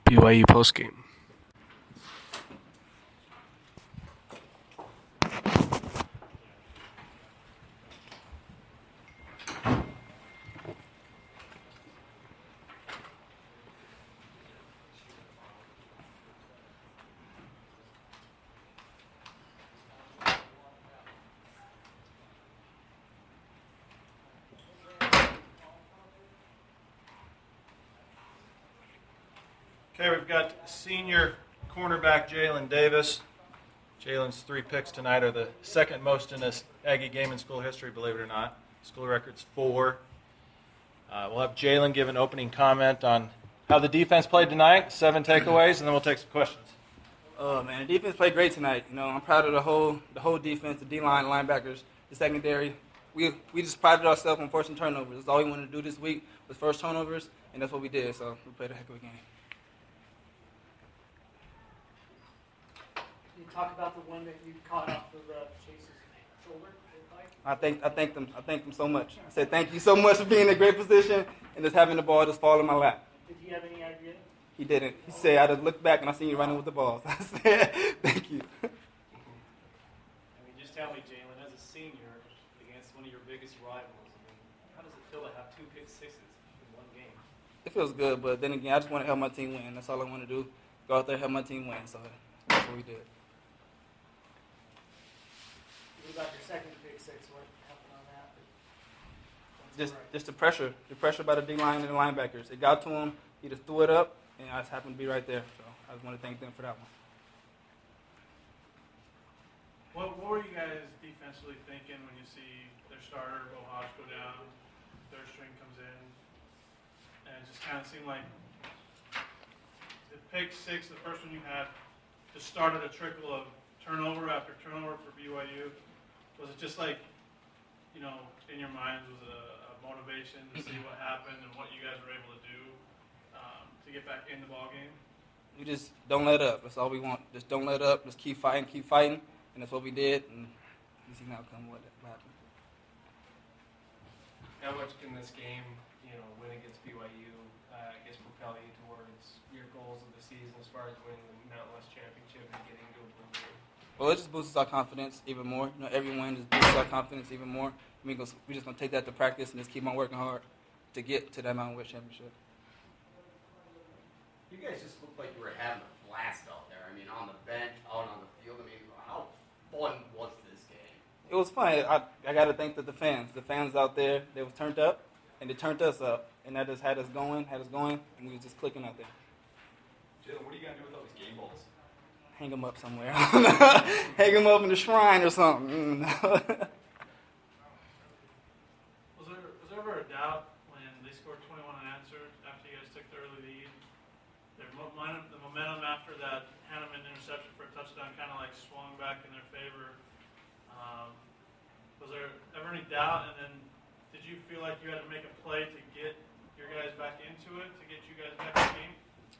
BYU postgame. Okay, we've got senior cornerback Jalen Davis. Jalen's 3 picks tonight are the second most in this Aggie game in school history, believe it or not. School record's 4. We'll have Jalen give an opening comment on how the defense played tonight, 7 takeaways, and then we'll take some questions. Oh man, the defense played great tonight. I'm proud of the whole defense, the D-line, linebackers, the secondary. We just prided ourselves on forcing turnovers. That's all we wanted to do this week was force turnovers, and that's what we did. So we played a heck of a game. Can you talk about the one that you caught off of Chase's shoulder? I thank them so much. I said thank you so much for being in a great position and just having the ball just fall in my lap. Did he have any idea? He didn't. He said, I just looked back and I seen you running with the balls. I said, thank you. Just tell me, Jalen, as a senior against one of your biggest rivals, how does it feel to have 2 pick sixes in one game? It feels good, but then again, I just want to help my team win. That's all I want to do. Go out there and help my team win. So that's what we did. What about your second pick six? What happened on that? Just the pressure by the D-line and the linebackers. It got to him. He just threw it up, and I just happened to be right there. So I just want to thank them for that one. What were you guys defensively thinking when you see their starter, Bo Hodge, go down, third string comes in, and it just kind of seemed like the pick six, the first one you had, just started a trickle of turnover after turnover for BYU. Was it just like, in your minds, was it a motivation to see what happened and what you guys were able to do to get back in the ball game? We just don't let up. That's all we want. Just don't let up. Just keep fighting, and that's what we did. And you see now come what happened. How much can this game, win against BYU, propel you towards your goals of the season as far as winning the Mountain West Championship and getting to a blue game? Well, it just boosts our confidence even more. Every win just boosts our confidence even more. We're just going to take that to practice and just keep on working hard to get to that Mountain West Championship. You guys just looked like you were having a blast out there. On the bench, out on the field. How fun was this game? It was fun. I got to thank the fans. The fans out there, they was turned up, and they turned us up. And that just had us going, and we was just clicking out there. Jalen, what are you going to do with all these game balls? Hang them up somewhere. Hang them up in the shrine or something. Was there ever a doubt when they scored 21 unanswered after you guys took the early lead? The momentum after that Hanneman interception for a touchdown kind of swung back in their favor. Was there ever any doubt? And then did you feel like you had to make a play to get your guys back into it, to get you guys back in the game?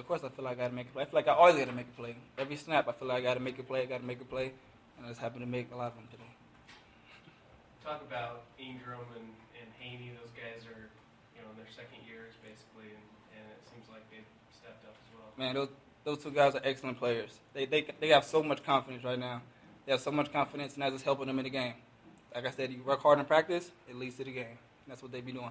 Of course, I feel like I got to make a play. I feel like I always got to make a play. Every snap, I feel like I got to make a play, and I just happen to make a lot of them today. Talk about Ingram and Haney. Those guys are, in their second years basically, and it seems like they've stepped up as well. Man, those 2 guys are excellent players. They have so much confidence right now. They have so much confidence, and that's just helping them in the game. Like I said, you work hard in practice, it leads to the game. And that's what they be doing.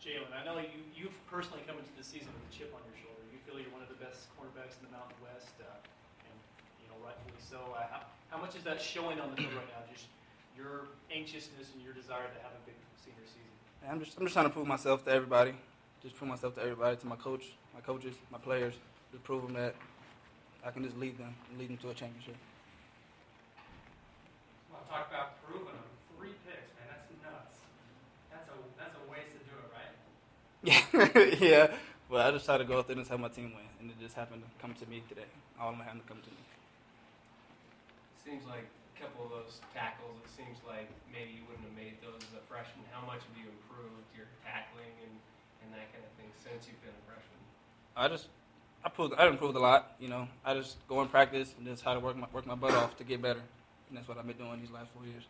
Jalen, I know you've personally come into the season with a chip on your shoulder. You feel you're one of the best cornerbacks in the Mountain West, and rightfully so. How much is that showing on the field right now? Just your anxiousness and your desire to have a big senior season. I'm just trying to prove myself to everybody. Just prove myself to everybody, to my coach, my coaches, my players. Just prove them that I can just lead them to a championship. Well, talk about proving them. 3 picks, man. That's nuts. That's a waste to do it, right? Yeah. Well, I just try to go out there and just have my team win, and it just happened to come to me today. All of them happened to come to me. Seems like a couple of those tackles, it seems like maybe you wouldn't have made those as a freshman. How much have you improved your tackling and that kind of thing since you've been a freshman? I improved a lot. I just go in practice and just try to work my butt off to get better, and that's what I've been doing these last 4 years.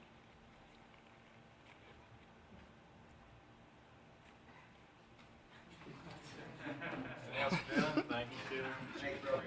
Anything else, Ben? Thank you. Thanks, bro.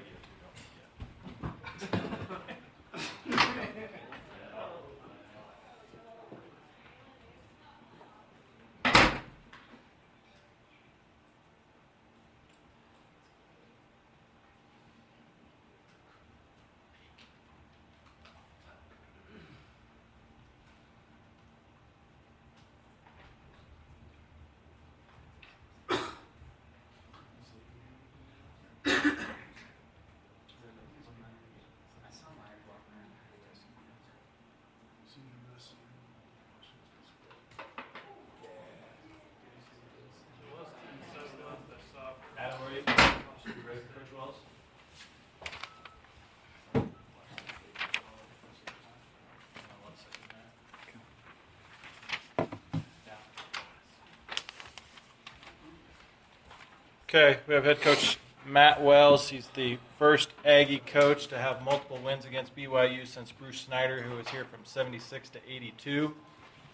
Adam, are you ready for Coach Wells? One second there. Okay, we have head coach Matt Wells. He's the first Aggie coach to have multiple wins against BYU since Bruce Snyder, who was here from 76 to 82.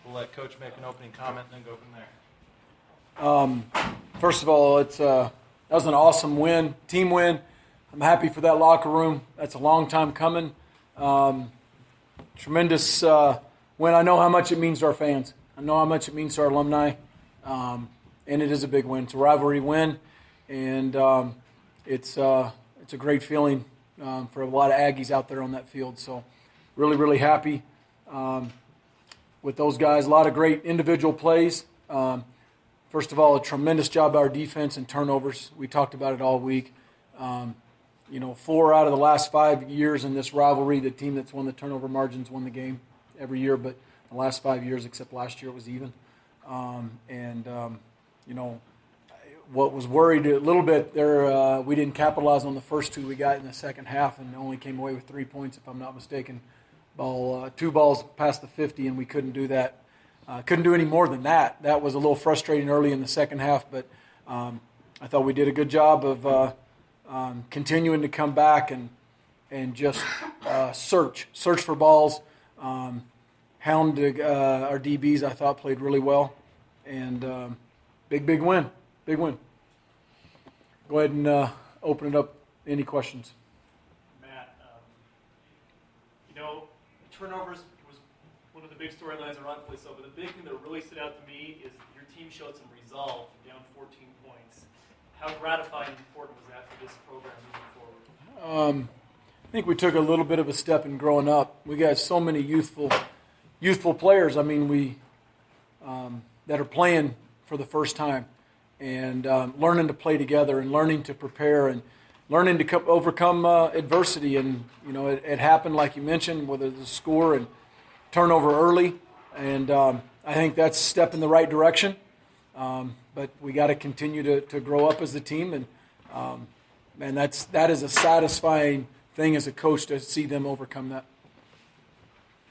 We'll let Coach make an opening comment and then go from there. First of all, that was an awesome win, team win. I'm happy for that locker room. That's a long time coming. Tremendous win. I know how much it means to our fans. I know how much it means to our alumni, and it is a big win. It's a rivalry win, and it's a great feeling for a lot of Aggies out there on that field. So really, really happy with those guys. A lot of great individual plays. First of all, a tremendous job by our defense and turnovers. We talked about it all week. 4 out of the last 5 years in this rivalry, the team that's won the turnover margins won the game every year, but the last 5 years, except last year, it was even. What was worried a little bit there, we didn't capitalize on the first 2 we got in the second half and only came away with 3 points, if I'm not mistaken. 2 balls past the 50, and we couldn't do that. Couldn't do any more than that. That was a little frustrating early in the second half, but I thought we did a good job of continuing to come back and just search for balls. Hound our DBs, I thought, played really well, and big win. Big win. Go ahead and open it up. Any questions? Matt, turnovers was one of the big storylines, and rightfully so, but the big thing that really stood out to me is your team showed some resolve down 14 points. How gratifying and important was that for this program moving forward? I think we took a little bit of a step in growing up. We got so many youthful players. I mean, that are playing for the first time and learning to play together and learning to prepare and learning to overcome adversity. And it happened, like you mentioned, whether it's a score and turnover early. And I think that's a step in the right direction. But we got to continue to grow up as a team, and that is a satisfying thing as a coach to see them overcome that.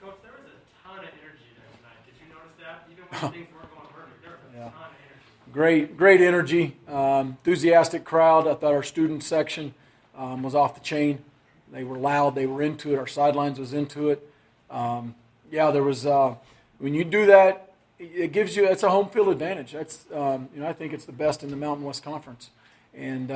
Coach, there was a ton of energy there tonight. Did you notice that? Even when things weren't going perfect, there was a ton of energy. Great energy, enthusiastic crowd. I thought our student section was off the chain. They were loud. They were into it. Our sidelines was into it. There was when you do that, it gives you, it's a home field advantage. That's I think it's the best in the Mountain West Conference, and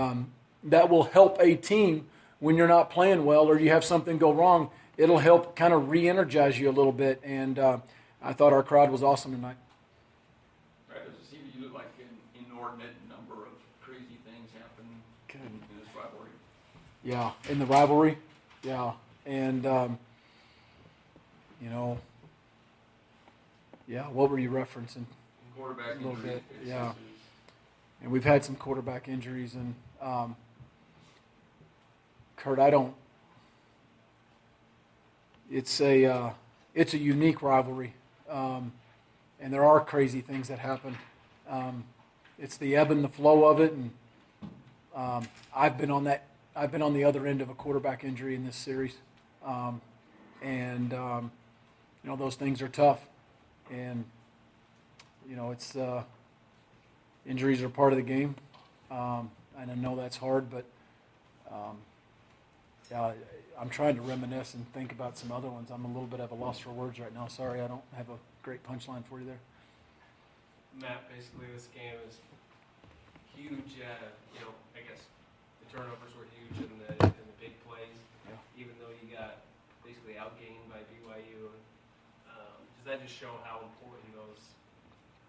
that will help a team when you're not playing well or you have something go wrong. It'll help kind of re-energize you a little bit, and I thought our crowd was awesome tonight. Right, does it seem to you like an inordinate number of crazy things happen in this rivalry? Yeah, in the rivalry, yeah, and what were you referencing? Quarterback A little injuries, bit, yeah. excesses. And we've had some quarterback injuries, and Kurt, it's a unique rivalry, and there are crazy things that happen. It's the ebb and the flow of it, and I've been on the other end of a quarterback injury in this series, those things are tough, and it's injuries are part of the game, and I know that's hard, but I'm trying to reminisce and think about some other ones. I'm a little bit at a loss for words right now. Sorry, I don't have a great punchline for you there. Matt, basically this game is huge. I guess the turnovers were huge. basically outgained by BYU. Does that just show how important those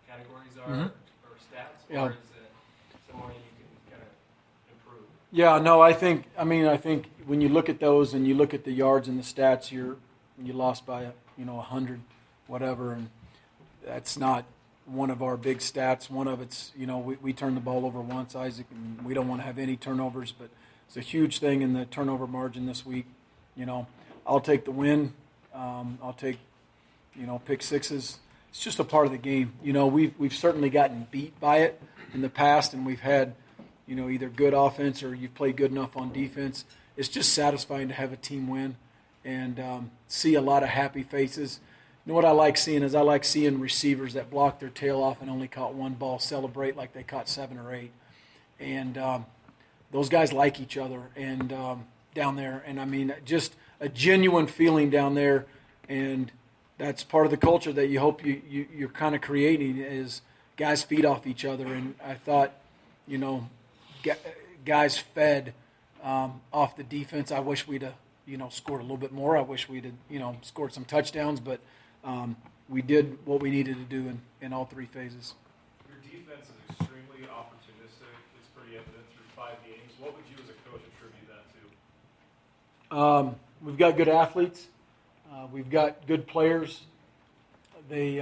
categories are or stats, Yeah. or is it somewhere you can kind of improve? Yeah, no, I think when you look at those and you look at the yards and the stats, you lost by 100, whatever, and that's not one of our big stats. One of it's we turned the ball over once, Isaac, and we don't want to have any turnovers, but it's a huge thing in the turnover margin this week. I'll take the win. I'll take pick sixes. It's just a part of the game. We've certainly gotten beat by it in the past, and we've had either good offense or you've played good enough on defense. It's just satisfying to have a team win and see a lot of happy faces. What I like seeing is I like seeing receivers that block their tail off and only caught one ball celebrate like they caught 7 or 8. And those guys like each other and down there. And, I mean, just a genuine feeling down there. And that's part of the culture that you hope you're kind of creating is guys feed off each other. And I thought, guys fed off the defense. I wish we'd have, scored a little bit more. I wish we'd have, scored some touchdowns. But we did what we needed to do in all 3 phases. Your defense is extremely opportunistic. It's pretty evident through 5 games. What would you as a coach attribute that to? We've got good athletes. We've got good players. They,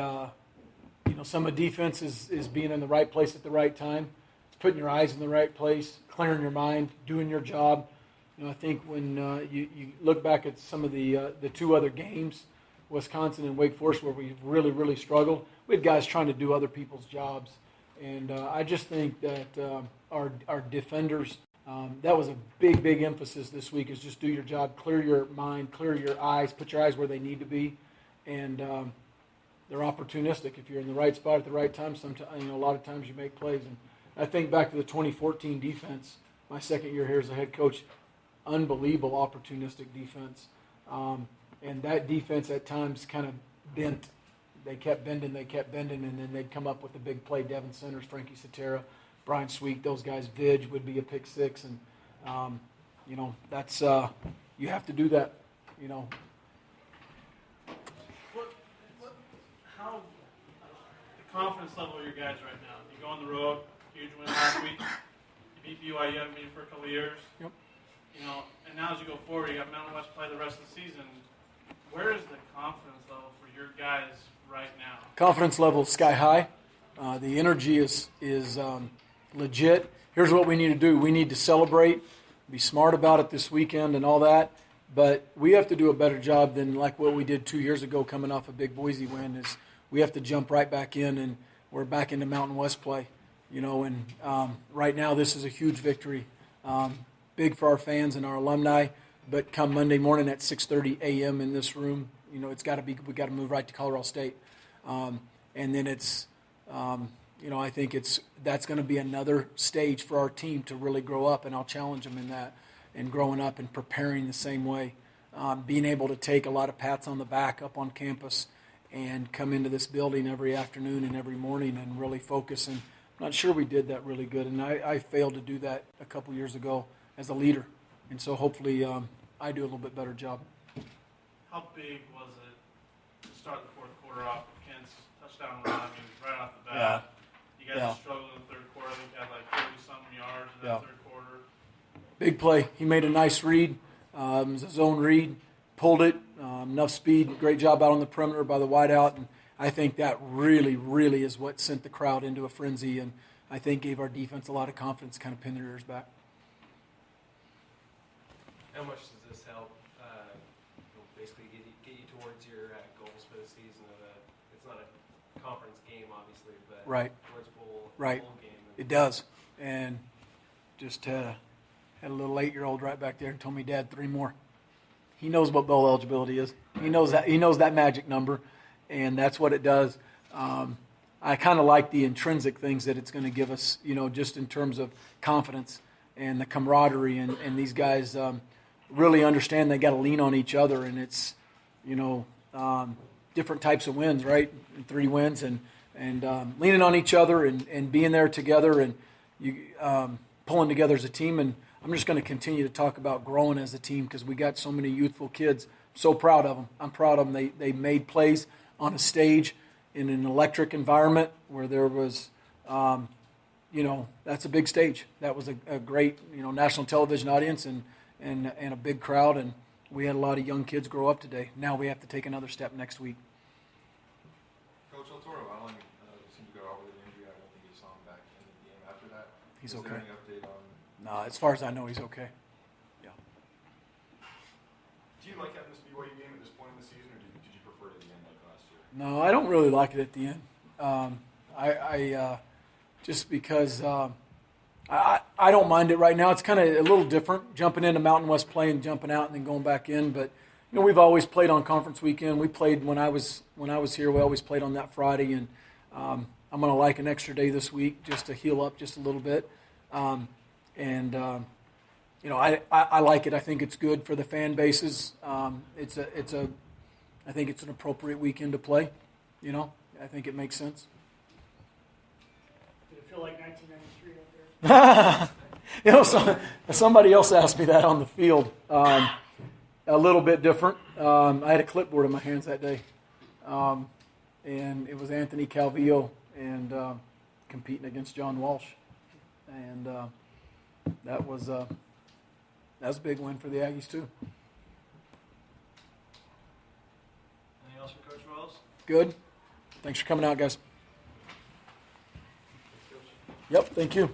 some of defense is being in the right place at the right time. It's putting your eyes in the right place, clearing your mind, doing your job. I think when you look back at some of the 2 other games, Wisconsin and Wake Forest, where we really, really struggled, we had guys trying to do other people's jobs. And I just think that our defenders, that was a big, big emphasis this week is just do your job, clear your mind, clear your eyes, put your eyes where they need to be. And they're opportunistic. If you're in the right spot at the right time, sometimes, a lot of times you make plays. And I think back to the 2014 defense, my second year here as a head coach, unbelievable opportunistic defense. And that defense at times kind of bent. They kept bending, and then they'd come up with the big play. Devin Centers, Frankie Cetera, Brian Sweet, those guys. Vidge would be a pick 6, and that's you have to do that. How the confidence level of your guys right now? You go on the road, huge win last week. You beat BYU, you haven't beaten for a couple of years. Yep. And now as you go forward, you got Mountain West play the rest of the season. Where is the confidence level for your guys right now? Confidence level sky high. The energy is legit. Here's what we need to do. We need to celebrate, be smart about it this weekend and all that. But we have to do a better job than like what we did 2 years ago coming off a big Boise win. Is we have to jump right back in, and we're back into Mountain West play. And right now this is a huge victory. Big for our fans and our alumni. But come Monday morning at 6:30 a.m. in this room, it's got to be. We got to move right to Colorado State, and then it's, I think that's going to be another stage for our team to really grow up, and I'll challenge them in that, and growing up and preparing the same way, being able to take a lot of pats on the back up on campus, and come into this building every afternoon and every morning and really focus. And I'm not sure we did that really good, and I failed to do that a couple years ago as a leader, and so hopefully. I do a little bit better job. How big was it to start the fourth quarter off with Kent's touchdown run? I mean, right off the bat. You guys struggled in the third quarter. I think you had like 30-something yards in that third quarter. Big play. He made a nice read. It was a zone read. Pulled it. Enough speed. Great job out on the perimeter by the wideout. And I think that really, really is what sent the crowd into a frenzy, and I think gave our defense a lot of confidence, kind of pin their ears back. How much does this help basically get you towards your goals for the season? It's not a conference game, obviously, but towards bowl game. It does. And just had a little 8-year-old right back there and told me, Dad, 3 more. He knows what bowl eligibility is. He knows that magic number, and that's what it does. I kind of like the intrinsic things that it's going to give us, just in terms of confidence and the camaraderie, and these guys really understand they got to lean on each other, and it's, different types of wins, right? 3 wins, and leaning on each other and being there together and pulling together as a team. And I'm just going to continue to talk about growing as a team because we got so many youthful kids. I'm so proud of them. I'm proud of them. They made plays on a stage in an electric environment where there was, that's a big stage. That was a great, national television audience and a big crowd. And we had a lot of young kids grow up today. Now we have to take another step next week. Coach Altoro Allen seemed to go out with an injury. I don't think you saw him back in the game after that. He's Is okay. there any update on? No, as far as I know, he's okay. Yeah. Do you like having this BYU game at this point in the season, or did you prefer it at the end like last year? No, I don't really like it at the end. Just because I don't mind it right now. It's kind of a little different, jumping into Mountain West play and jumping out and then going back in. But we've always played on conference weekend. We played when I was here. We always played on that Friday, and I'm going to like an extra day this week just to heal up just a little bit. I like it. I think it's good for the fan bases. I think it's an appropriate weekend to play. I think it makes sense. Did it feel like 1993 out there? Somebody else asked me that on the field. A little bit different. I had a clipboard in my hands that day, and it was Anthony Calvillo and competing against John Walsh, and that was a big win for the Aggies too. Anything else for Coach Wells? Good. Thanks for coming out, guys. Yep. Thank you.